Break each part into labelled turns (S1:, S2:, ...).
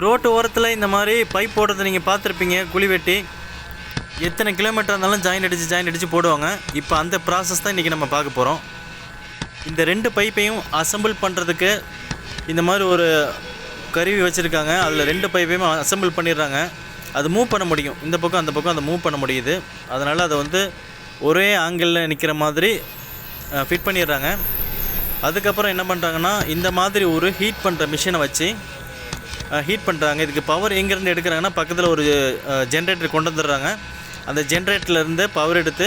S1: Road ஓரத்தில் இந்த மாதிரி பைப் போடுறத நீங்கள் பார்த்துருப்பீங்க. குழி வெட்டி எத்தனை கிலோமீட்டர் இருந்தாலும் ஜாயின் அடித்து போடுவாங்க. இப்போ அந்த ப்ராசஸ் தான் இன்றைக்கி நம்ம பார்க்க போகிறோம். இந்த 2 பைப்பையும் அசம்பிள் பண்ணுறதுக்கு இந்த மாதிரி ஒரு கருவி வச்சுருக்காங்க. அதில் 2 பைப்பையும் அசம்பிள் பண்ணிடுறாங்க. அது மூவ் பண்ண முடியும், இந்த பக்கம் அந்த பக்கம் அதை மூவ் பண்ண முடியுது. அதனால் அதை வந்து ஒரே ஆங்கிளில் நிற்கிற மாதிரி ஃபிட் பண்ணிடுறாங்க. அதுக்கப்புறம் என்ன பண்ணுறாங்கன்னா, இந்த மாதிரி ஒரு ஹீட் பண்ணுற மிஷினை வச்சு ஹீட் பண்ணுறாங்க. இதுக்கு பவர் எங்கேருந்து எடுக்கிறாங்கன்னா, பக்கத்தில் ஒரு ஜென்ரேட்டர் கொண்டு வந்துடுறாங்க. அந்த ஜென்ரேட்டர்லேருந்து பவர் எடுத்து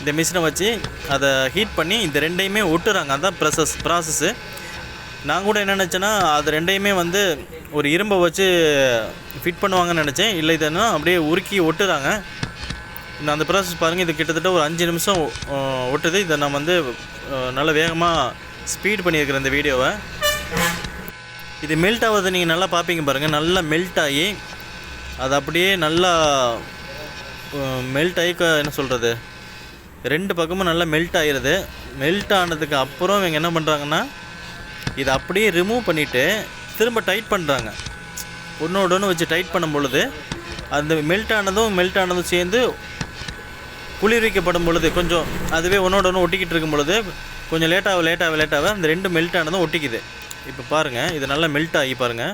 S1: இந்த மிஷினை வச்சு அதை ஹீட் பண்ணி இந்த 2யுமே ஒட்டுறாங்க. அதுதான் ப்ராசஸ்ஸு. நான் கூட என்ன நினச்சேன்னா, அது 2யுமே வந்து ஒரு இரும்பை வச்சு ஃபிட் பண்ணுவாங்கன்னு நினச்சேன். இல்லை, இதுன்னா அப்படியே உருக்கி ஒட்டுறாங்க. அந்த ப்ராசஸ் பாருங்கள். இது கிட்டத்தட்ட ஒரு 5 நிமிஷம் ஒட்டுது. இதை நான் வந்து நல்ல வேகமாக ஸ்பீட் பண்ணியிருக்கிறேன் இந்த வீடியோவை. இது மெல்ட் ஆகுது, நீங்கள் நல்லா பார்ப்பீங்க பாருங்கள். நல்லா மெல்ட் ஆகி அது அப்படியே நல்லா மெல்ட் ஆகி என்ன சொல்கிறது, 2 பக்கமும் நல்லா மெல்ட் ஆகிடுது. மெல்ட் ஆனதுக்கு அப்புறம் இவங்க என்ன பண்ணுறாங்கன்னா, இதை அப்படியே ரிமூவ் பண்ணிவிட்டு திரும்ப டைட் பண்ணுறாங்க. ஒன்று வச்சு டைட் பண்ணும் பொழுது அந்த மெல்ட் ஆனதும் சேர்ந்து குளிர்விக்கப்படும் பொழுது கொஞ்சம் அதுவே ஒன்று ஒட்டிக்கிட்டு இருக்கும் பொழுது கொஞ்சம் லேட்டாக அந்த 2 மெல்ட் ஆனதும் ஒட்டிக்குது. இப்போ பாருங்கள், இது நல்லா மெல்ட் ஆகி பாருங்கள்,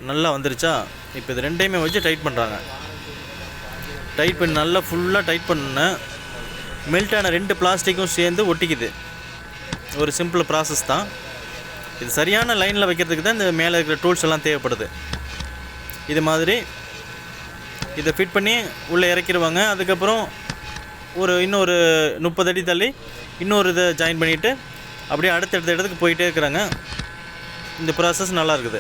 S1: நல்லா வந்துருச்சா. இப்போ இது 2யுமே வச்சு டைட் பண்ணுறாங்க. டைட் பண்ணி நல்லா ஃபுல்லாக டைட் பண்ண மெல்ட்டான 2 பிளாஸ்டிக்கும் சேர்ந்து ஒட்டிக்குது. ஒரு சிம்பிள் ப்ராசஸ் தான் இது. சரியான லைனில் வைக்கிறதுக்கு தான் இந்த மேலே இருக்கிற டூல்ஸ் எல்லாம் தேவைப்படுது. இது மாதிரி இதை ஃபிட் பண்ணி உள்ளே இறக்கிடுவாங்க. அதுக்கப்புறம் இன்னொரு 30 அடி தள்ளி இன்னொரு இதை ஜாயின் பண்ணிவிட்டு அப்படியே அடுத்தடுத்த இடத்துக்கு போயிட்டே இருக்கிறாங்க. இந்த ப்ராசஸ் நல்லா இருக்குது.